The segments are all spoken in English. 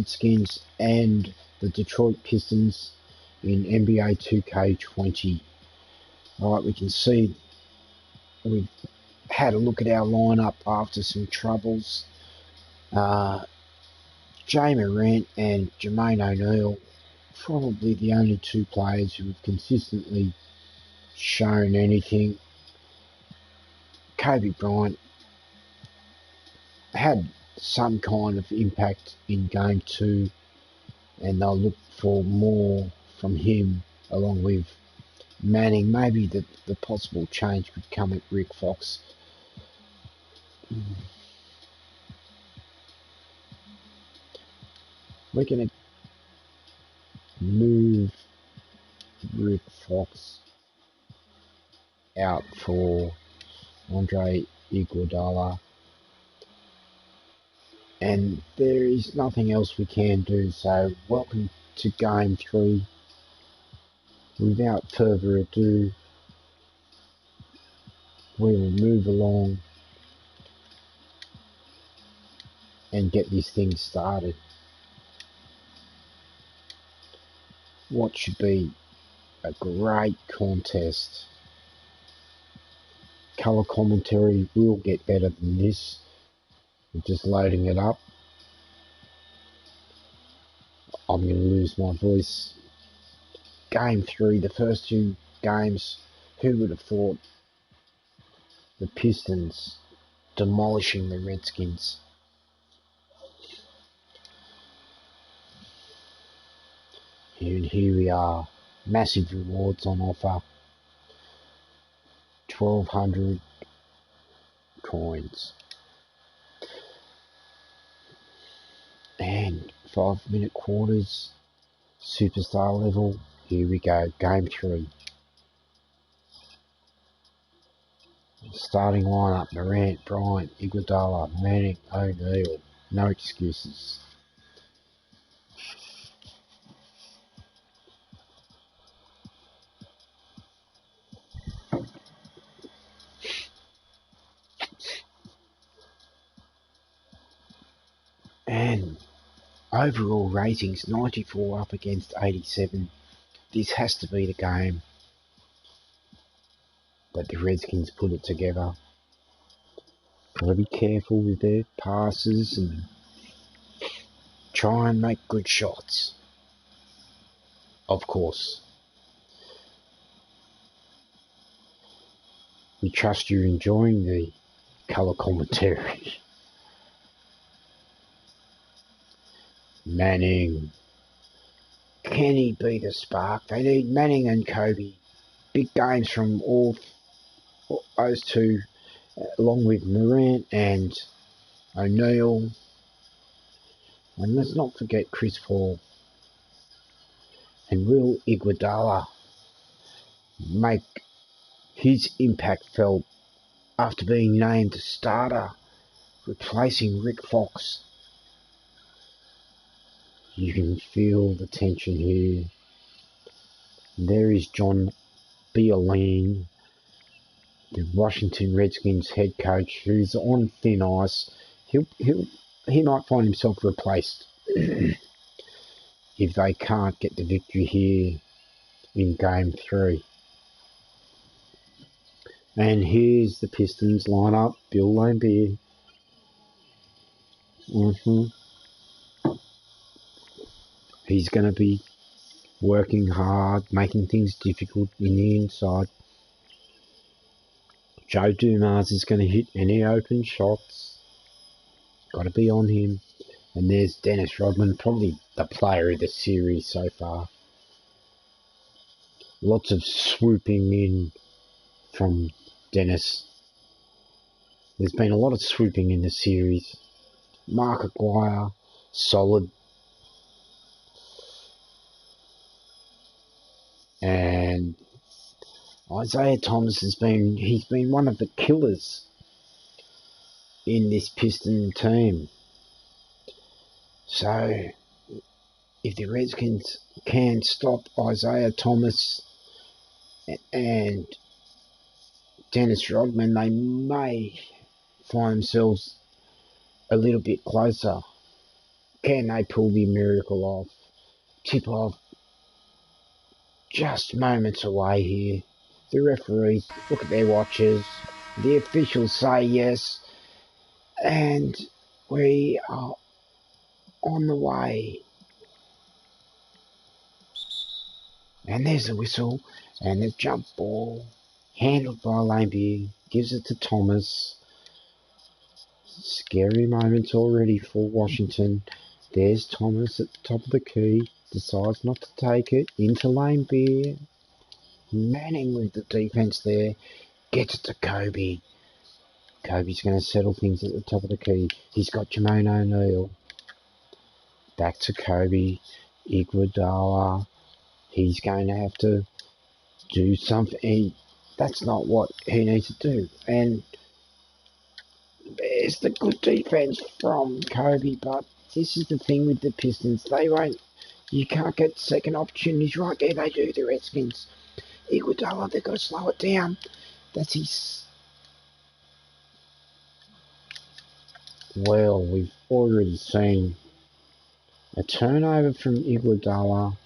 Redskins and the Detroit Pistons in NBA 2k 20. Alright, we can see we've had a look at our lineup after some troubles. Jay Morant and Jermaine O'Neal, probably the only two players who have consistently shown anything. Kobe Bryant had some kind of impact in Game 2, and they'll look for more from him, along with Manning. Maybe the possible change could come at Rick Fox. We're going to move Rick Fox out for Andre Iguodala, and there is nothing else we can do. So welcome to Game 3. Without further ado, we will move along and get this thing started. What should be a great contest. Colour commentary will get better than this. I'm just loading it up. I'm going to lose my voice. Game 3, the first two games, who would have thought the Pistons demolishing the Redskins? And here we are, massive rewards on offer, 1,200 coins, and 5-minute quarters, superstar level. Here we go, Game 3. Starting lineup: Morant, Bryant, Iguodala, Manning, O'Neal. No excuses. And overall ratings, 94 up against 87. This has to be the game that the Redskins put it together. Got to be careful with their passes and try and make good shots. Of course. We trust you're enjoying the colour commentary. Manning. Can he be the spark? They need Manning and Kobe. Big games from all those two, along with Morant and O'Neal. And let's not forget Chris Paul. And will Iguodala make his impact felt after being named a starter, replacing Rick Fox? You can feel the tension here. There is John Bieline, the Washington Redskins head coach, who's on thin ice. He might find himself replaced if they can't get the victory here in Game 3. And here's the Pistons lineup: Bill Laimbeer. He's going to be working hard, making things difficult in the inside. Joe Dumas is going to hit any open shots. Got to be on him. And there's Dennis Rodman, probably the player of the series so far. Lots of swooping in from Dennis. There's been a lot of swooping in the series. Mark Aguirre, solid. And Isaiah Thomas he's been one of the killers in this Piston team. So if the Redskins can stop Isaiah Thomas and Dennis Rodman, they may find themselves a little bit closer Can they pull the miracle off? Tip-off just moments away here. The referees look at their watches. The officials say yes. And we are on the way. And there's the whistle. And the jump ball, handled by Lambier, gives it to Thomas. Scary moments already for Washington. There's Thomas at the top of the key. Decides not to take it. Into Lambier. Manning with the defence there. Gets it to Kobe. Kobe's going to settle things at the top of the key. He's got Jermaine O'Neal. Back to Kobe. Iguodala. He's going to have to do something. That's not what he needs to do. And there's the good defense from Kobe, but this is the thing with the Pistons. You can't get second opportunities. Right there they do, the Redskins. Iguodala, they've got to slow it down. That's his... Well, we've already seen a turnover from Iguodala.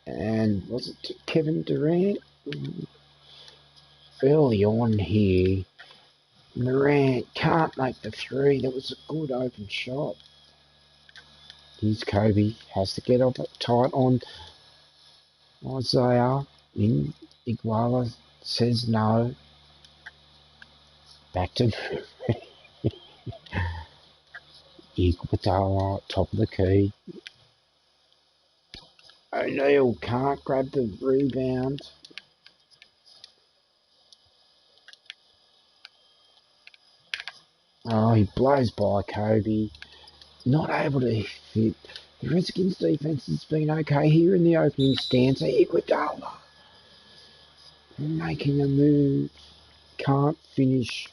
And was it Kevin Durant? Early on here, Morant can't make the three. That was a good open shot. Here's Kobe. Has to get up tight on Isaiah. Iguodala says no. Back to Iguodala, top of the key. O'Neal can't grab the rebound. Oh, he blows by Kobe. Not able to fit. The Redskins defense has been okay here in the opening stanza. Iguodala making a move. Can't finish,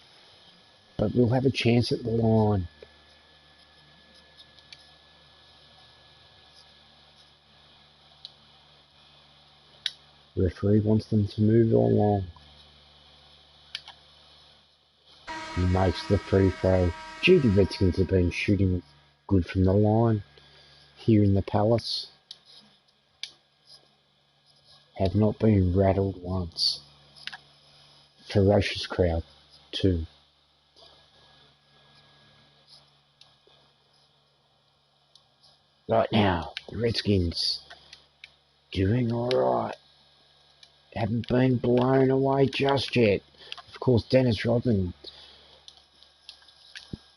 but we'll have a chance at the line. The referee wants them to move along. He makes the free throw. Gee, the Redskins have been shooting good from the line here in the Palace. Have not been rattled once. Ferocious crowd too. Right now, the Redskins doing alright. Haven't been blown away just yet. Of course, Dennis Rodman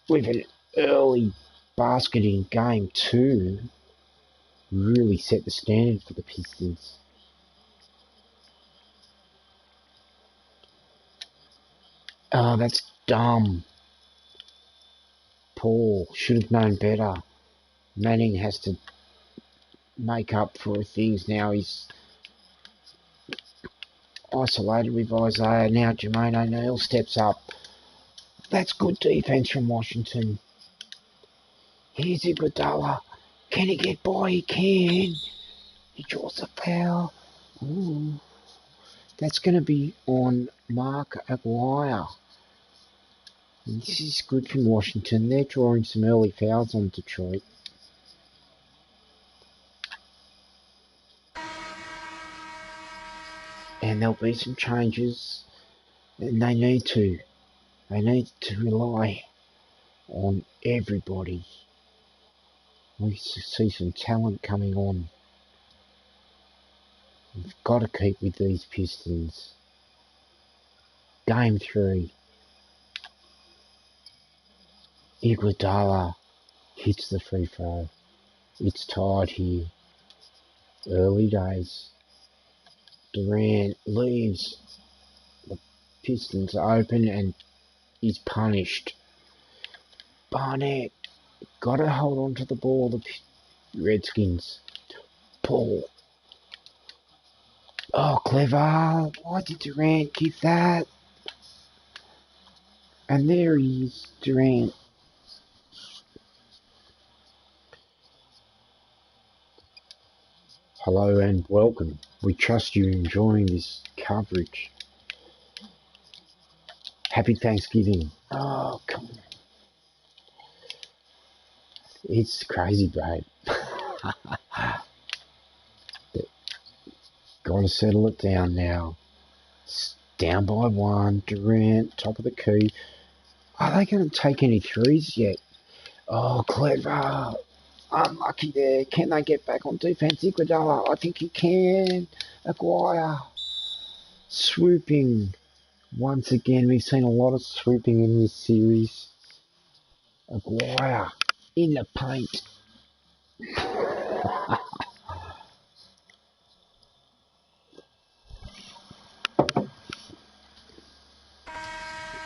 with an early basket in game 2 really set the standard for the Pistons. Oh, that's dumb. Paul should have known better. Manning has to make up for things now. He's isolated with Isaiah. Now Jermaine O'Neal steps up. That's good defense from Washington. Here's Iguodala. Can he get by? He can. He draws a foul. Ooh. That's going to be on Mark Aguirre. This is good from Washington. They're drawing some early fouls on Detroit. And there'll be some changes. And they need to. They need to rely on everybody. We see some talent coming on. We've got to keep with these Pistons. Game 3. Iguodala hits the free throw. It's tied here. Early days. Durant leaves the Pistons open and is punished. Barnett got to hold on to the ball. The Redskins. Paul. Oh, clever. Why did Durant give that? And there he is, Durant. Hello and welcome. We trust you're enjoying this coverage. Happy Thanksgiving. Oh, come on. It's crazy, babe. Got to settle it down now. It's down by one. Durant, top of the key. Are they going to take any threes yet? Oh, clever. Unlucky there. Can they get back on defense? Iguodala, I think he can. Aguirre. Swooping. Once again, we've seen a lot of swooping in this series. Aguirre. In the paint.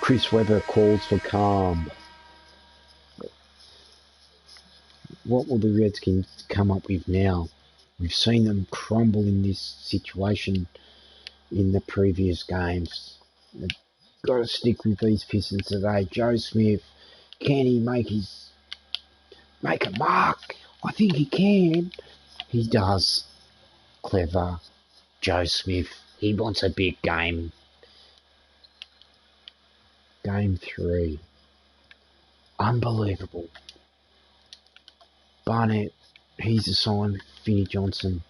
Chris Webber calls for calm. What will the Redskins come up with now? We've seen them crumble in this situation in the previous games. They've got to stick with these Pistons today. Joe Smith, can he make a mark? I think he can. He does. Clever. Joe Smith. He wants a big game. Game 3. Unbelievable. Barnett, he's assigned with Finney Johnson.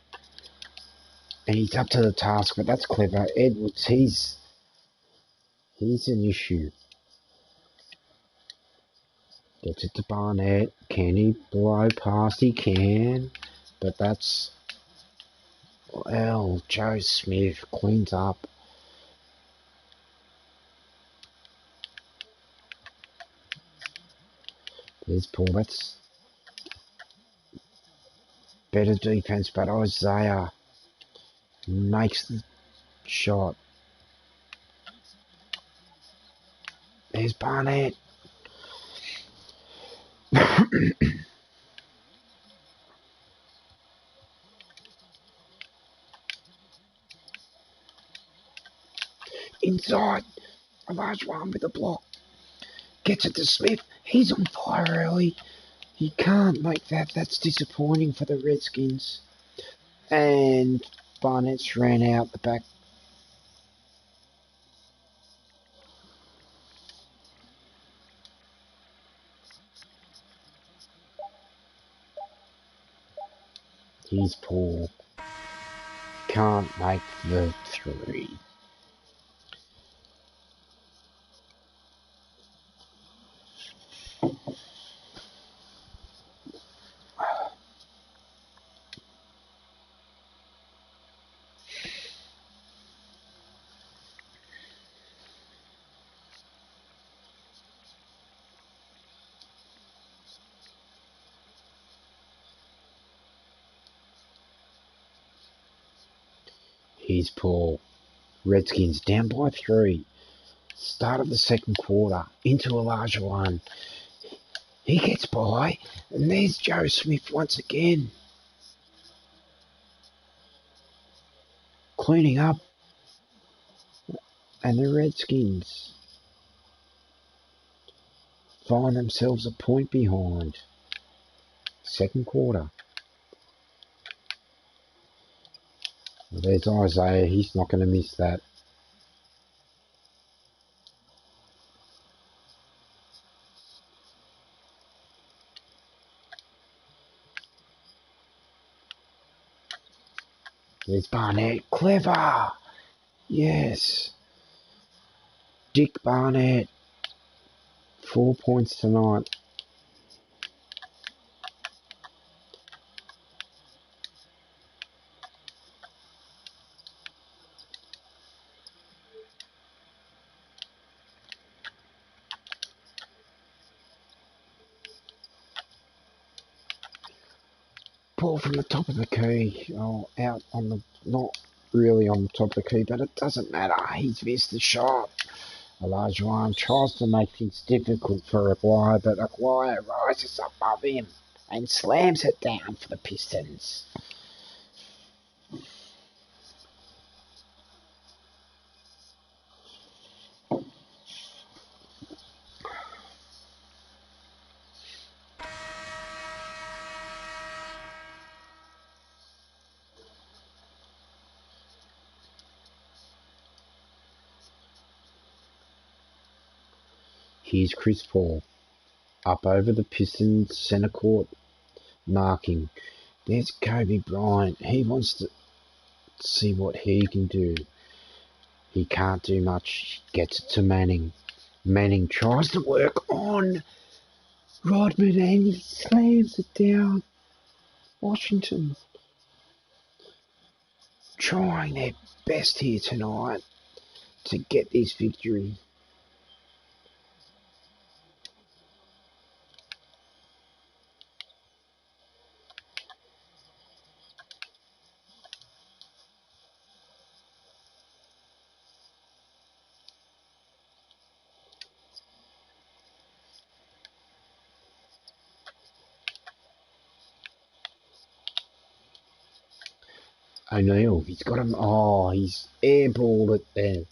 And he's up to the task, but that's clever. Edwards, he's an issue. Gets it to Barnett. Can he blow past? He can. But that's... Well, Joe Smith cleans up. There's Paul. That's better defense, but Isaiah makes the shot. There's Barnett. Inside. A large one with a block. Gets it to Smith. He's on fire early. He can't make that. That's disappointing for the Redskins. And Barnett's ran out the back. He's poor. Can't make the 3. He's poor. Redskins down by 3. Start of the second quarter. Into a larger one. He gets by. And there's Joe Smith once again. Cleaning up. And the Redskins find themselves a point behind. Second quarter. Well, there's Isaiah. He's not going to miss that. There's Barnett. Clever. Yes. Dick Barnett. 4 points tonight. Ball from the top of the key. Oh, out on the... Not really on the top of the key, but it doesn't matter. He's missed the shot. A large one tries to make things difficult for Aguirre, but Aguirre rises above him and slams it down for the Pistons. Here's Chris Paul. up over the Pistons centre court marking. There's Kobe Bryant. He wants to see what he can do. He can't do much. Gets it to Manning. Manning tries to work on Rodman and he slams it down. Washington trying their best here tonight to get this victory. O'Neal, he's got him. Oh, he's airballed it there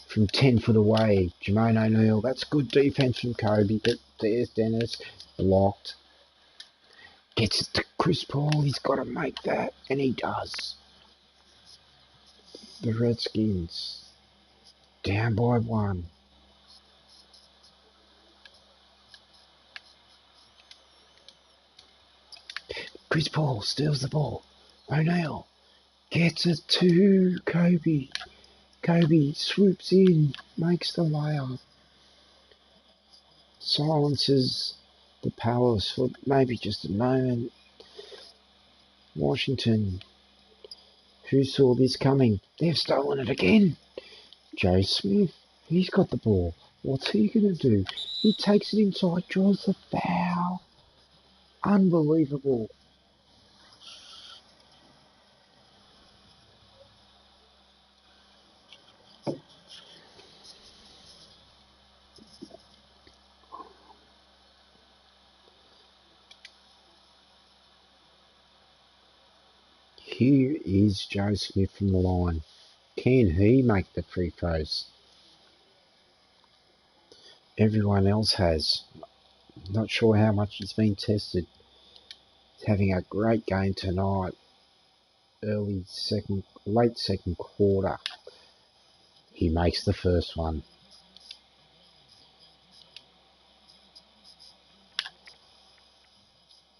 from 10 foot away. Jermaine O'Neal, that's good defense from Kobe, but there's Dennis, blocked. Gets it to Chris Paul, he's got to make that, and he does. The Redskins down by 1. Chris Paul steals the ball. O'Neal gets it to Kobe. Kobe swoops in, makes the layup. Silences the Palace for maybe just a moment. Washington, who saw this coming? They've stolen it again. Joe Smith, he's got the ball. What's he going to do? He takes it inside, draws the foul. Unbelievable. Here is Joe Smith from the line. Can he make the free throws? Everyone else has. Not sure how much he's been tested. He's having a great game tonight. Late second quarter. He makes the first one.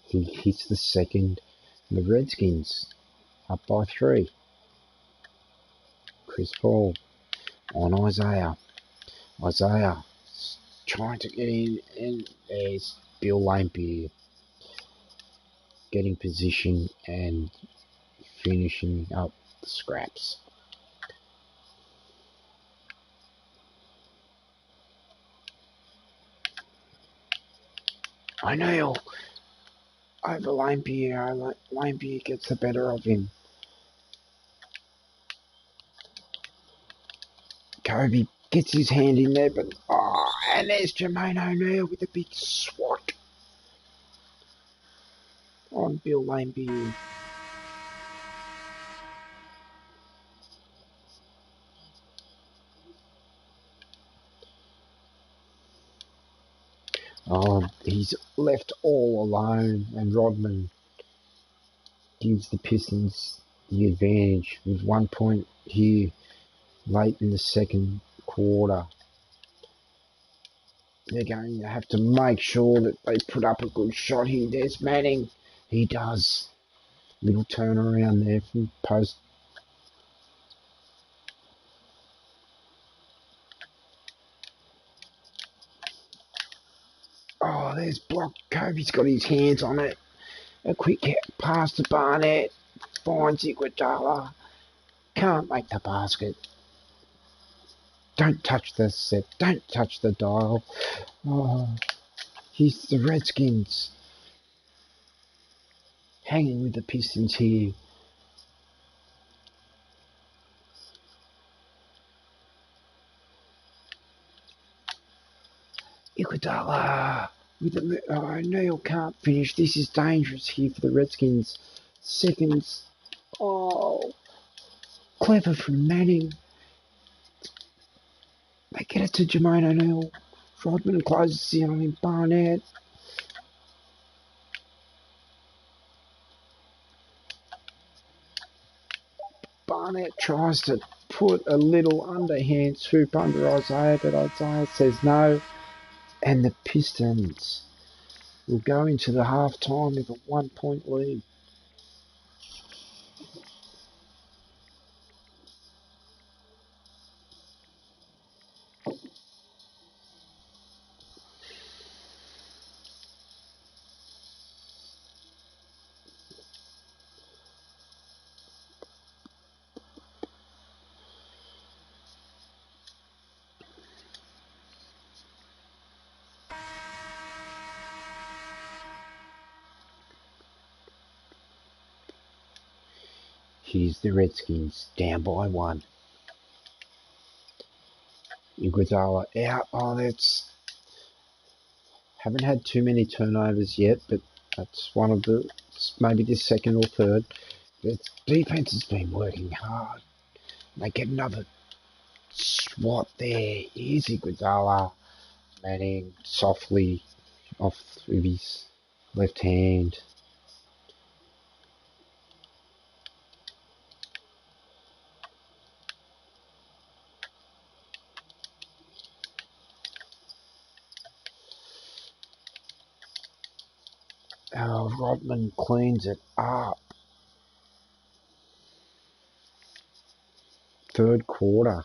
He hits the second. The Redskins up by 3. Chris Paul on Isaiah. Isaiah trying to get in, and there's Bill Laimbeer getting position and finishing up the scraps. O'Neal over Laimbeer. Laimbeer gets the better of him. Kobe gets his hand in there, but and there's Jermaine O'Neal with a big swat on Bill Laimbeer. He's left all alone, and Rodman gives the Pistons the advantage with 1 point here late in the second quarter. They're going to have to make sure that they put up a good shot here. There's Manning. He does. Little turnaround there from post. Oh, there's blocked. Kobe's got his hands on it. A quick pass to Barnett. Finds Iguodala. Can't make the basket. Don't touch the set. Don't touch the dial. Oh, he's the Redskins. Hanging with the Pistons here. Iguodala with the O'Neal can't finish. This is dangerous here for the Redskins. Seconds. Oh, clever from Manning. They get it to Jermaine O'Neal. Rodman closes in on him. Barnett. Barnett tries to put a little underhand swoop under Isaiah, but Isaiah says no. And the Pistons We'll go into the half time with a 1 point lead. Here's the Redskins down by 1. Iguodala out. Oh, that's haven't had too many turnovers yet, but that's one of the maybe the second or third. The defense has been working hard. They get another swat there. Here's Iguodala. Manning softly off with his left hand. Oh, Rodman cleans it up. Third quarter.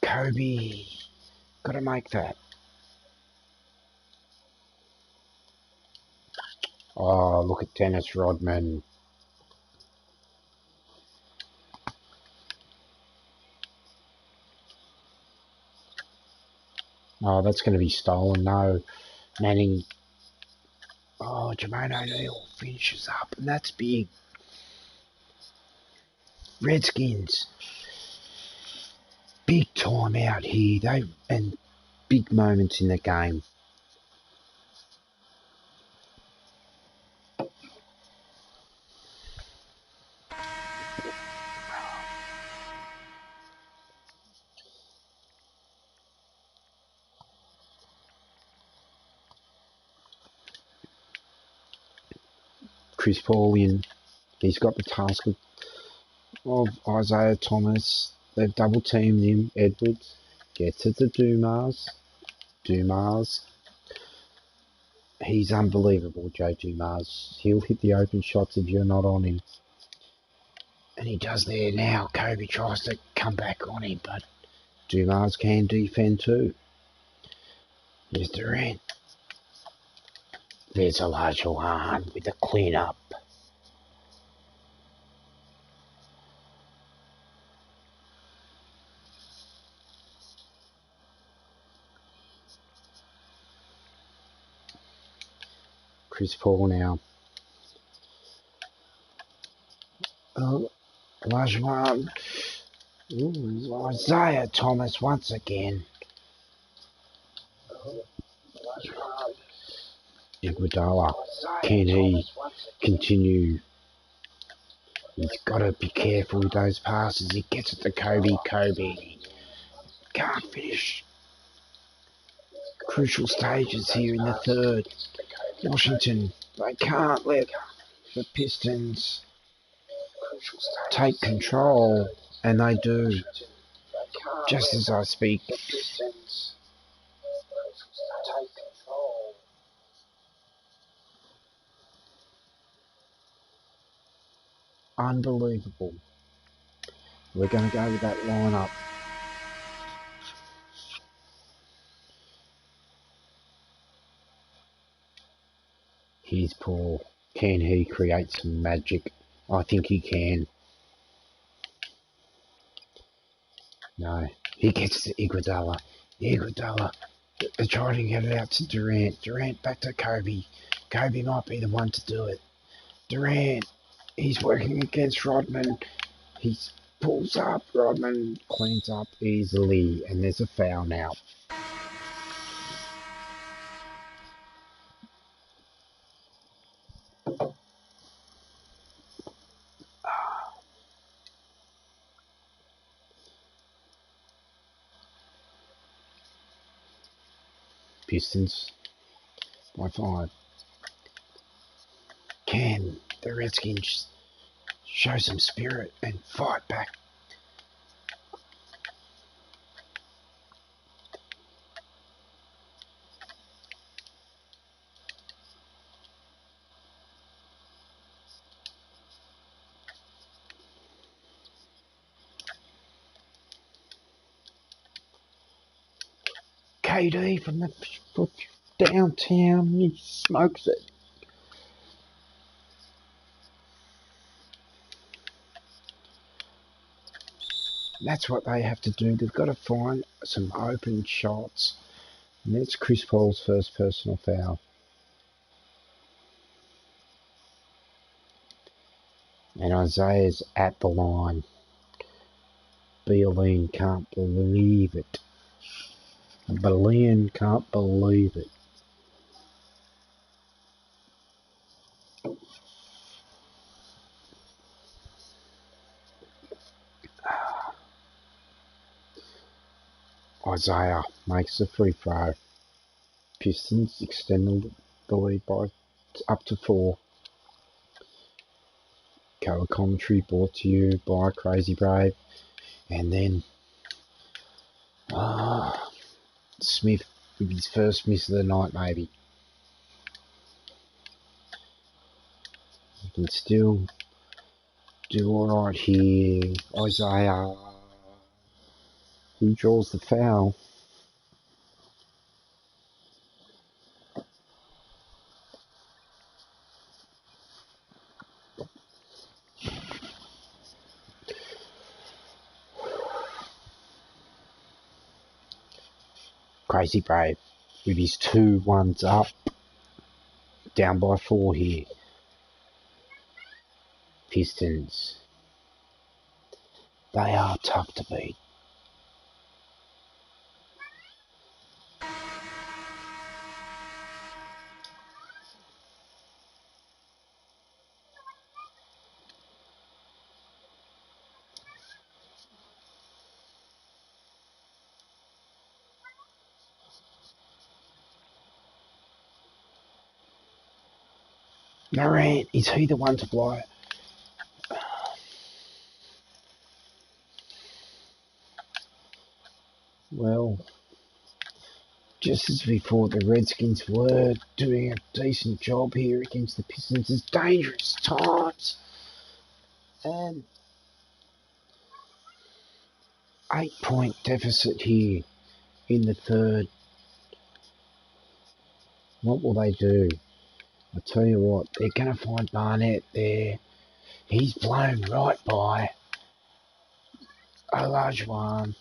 Kobe. Gotta make that. Oh, look at Dennis Rodman. Oh, that's going to be stolen. No. Manning. Oh, Jermaine O'Neal finishes up, and that's big. Redskins. Big time out here. And big moments in the game. Chris Paulian. He's got the task of Isaiah Thomas. They've double teamed him. Edwards gets it to Dumas. Dumas. He's unbelievable, Joe Dumas. He'll hit the open shots if you're not on him. And he does there now. Kobe tries to come back on him, but Dumas can defend too. Here's Durant. There's Olajuwon with a clean up. Chris Paul now. Oh, Olajuwon. Ooh, Isaiah Thomas once again. Iguodala. Can he continue? He's got to be careful with those passes. He gets it to Kobe. Kobe can't finish. Crucial stages here in the third. Washington, they can't let the Pistons take control, and they do. Just as I speak. Unbelievable. We're going to go with that lineup. Here's Paul. Can he create some magic? I think he can. No. He gets to Iguodala. Iguodala. They're trying to get it out to Durant. Durant back to Kobe. Kobe might be the one to do it. Durant. He's working against Rodman. He pulls up. Rodman cleans up easily. And there's a foul now. Pistons by 5. Can the Redskins show some spirit and fight back? KD from the downtown, he smokes it. That's what they have to do. They've got to find some open shots. And that's Chris Paul's first personal foul. And Isaiah's at the line. Beeline can't believe it. Beeline can't believe it. Isaiah makes the free throw. Pistons extend the lead by up to 4. Color commentary brought to you by Crazy Brave. And then Smith with his first miss of the night, maybe. He can still do alright here. Isaiah, who draws the foul? Crazy Brave with his 2-1s up. Down by 4 here. Pistons. They are tough to beat. Morant, is he the one to blow it? Well, just as we thought the Redskins were doing a decent job here against the Pistons, it's dangerous times. And 8-point deficit here in the third. What will they do? I tell you what, they're going to find Barnett there. He's blown right by Olajuwon.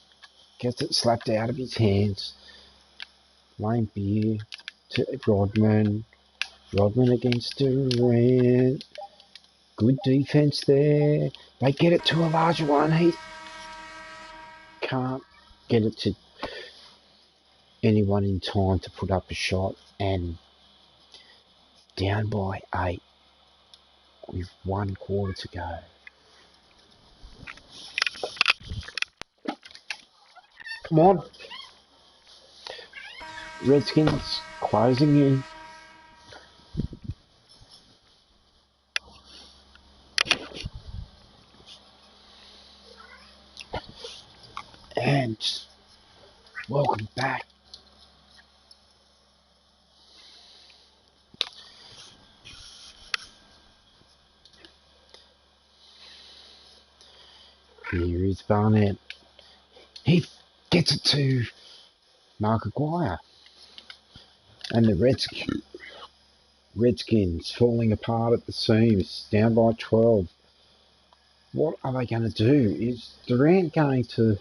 Gets it slapped out of his hands. Lane Beer to Rodman. Rodman against Durant. Good defense there. They get it to Olajuwon. He can't get it to anyone in time to put up a shot. And down by 8 with 1 quarter to go. Come on. Redskins closing in. And welcome back. Here is Barnett. He gets it to Mark Aguirre. And the Redskins falling apart at the seams, down by 12. What are they going to do? Is Durant going to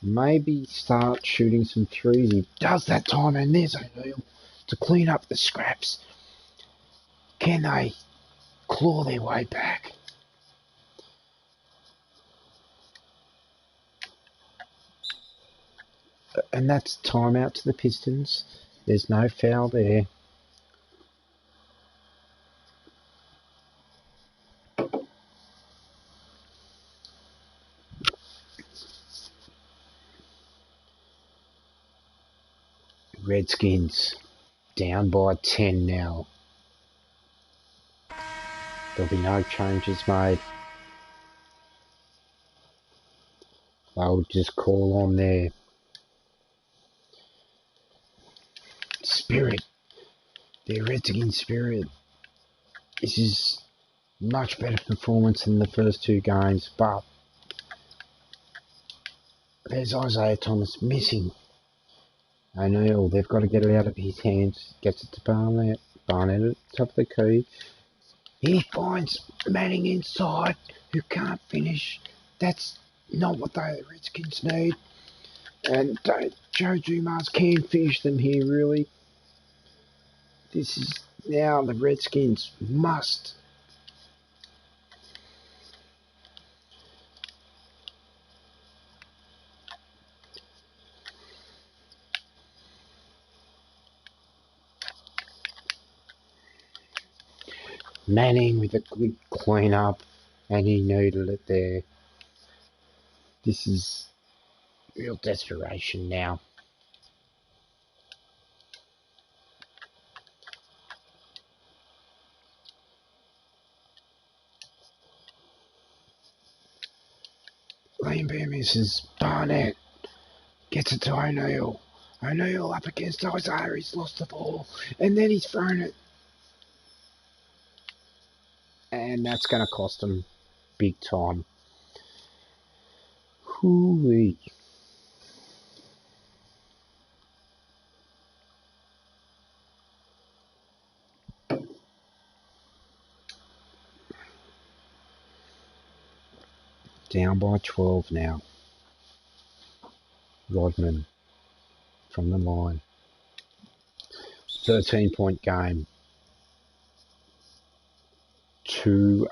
maybe start shooting some threes? He does that time, and there's O'Neal to clean up the scraps. Can they claw their way back? And that's timeout to the Pistons. There's no foul there. Redskins down by 10 now. There'll be no changes made. They'll just call on their spirit, their Redskin spirit. This is much better performance than the first two games, but there's Isaiah Thomas missing. O'Neal, they've got to get it out of his hands. Gets it to Barnett. Barnett at the top of the key. He finds Manning inside, who can't finish. That's not what the Redskins need. And Joe Dumas can finish them here, really. This is now the Redskins must. Manning with a good clean up, and he needed it there. This is real desperation now. Liam Bear misses. Barnett gets it to O'Neal. O'Neal up against Isaiah. He's lost the ball, and then he's thrown it. And that's going to cost him big time. Hooey. Down by 12 now. Rodman from the line. 13-point game. 2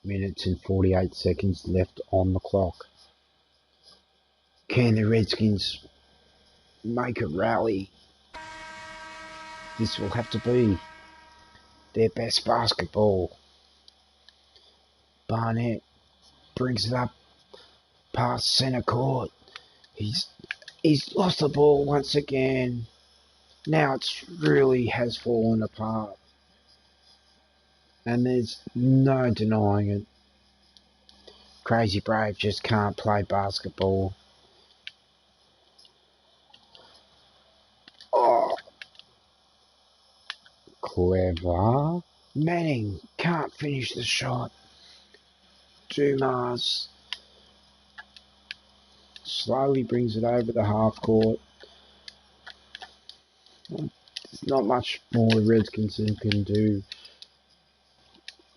minutes and 48 seconds left on the clock. Can the Redskins make a rally? This will have to be their best basketball. Barnett brings it up past centre court. He's lost the ball once again. Now it really has fallen apart. And there's no denying it. Crazy Brave just can't play basketball. Oh, clever. Manning can't finish the shot. Dumas slowly brings it over the half court. There's not much more Redskins can do.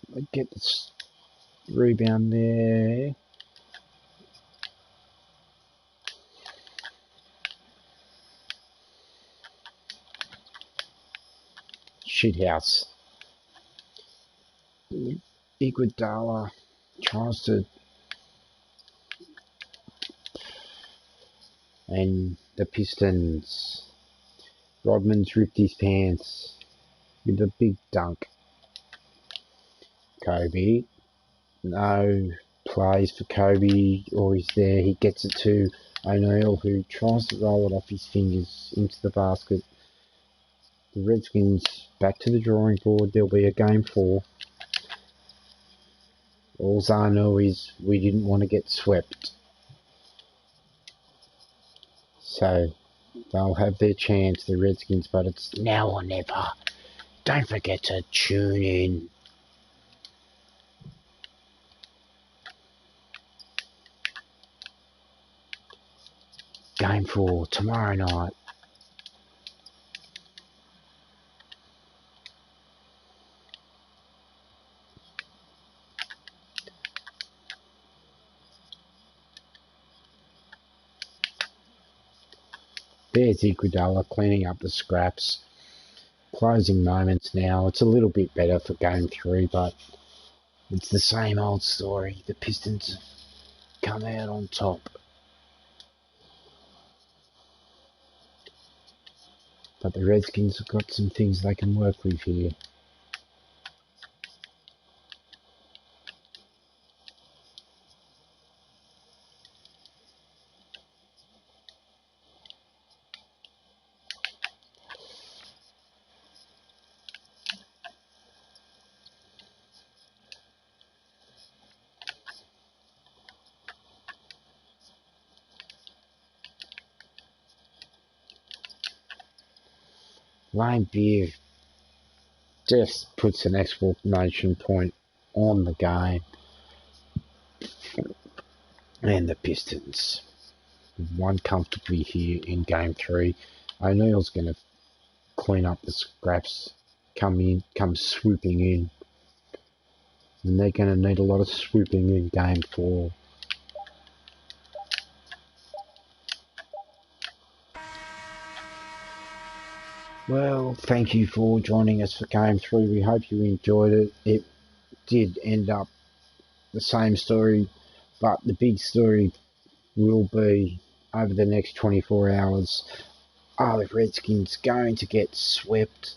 They get this rebound there. Shithouse. Iguodala tries to, and the Pistons. Rodman's ripped his pants with a big dunk. Kobe, no plays for Kobe, or he's there. He gets it to O'Neal, who tries to roll it off his fingers into the basket. The Redskins back to the drawing board. There'll be a game 4. All I know is we didn't want to get swept. So they'll have their chance, the Redskins, but it's now or never. Don't forget to tune in. Game 4 tomorrow night. There's Iguodala cleaning up the scraps. Closing moments now. It's a little bit better for game 3, but it's the same old story. The Pistons come out on top. But the Redskins have got some things they can work with here. Lane Beer just puts an exclamation point on the game. And the Pistons won comfortably here in Game 3. O'Neill's going to clean up the scraps, come swooping in. And they're going to need a lot of swooping in Game 4. Well, thank you for joining us for Game 3. We hope you enjoyed it. It did end up the same story, but the big story will be over the next 24 hours. Are the Redskins going to get swept?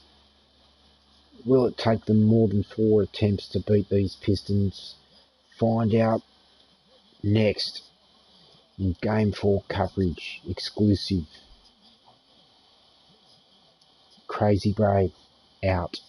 Will it take them more than 4 attempts to beat these Pistons? Find out next in Game 4 coverage, exclusive. Crazy Brave out.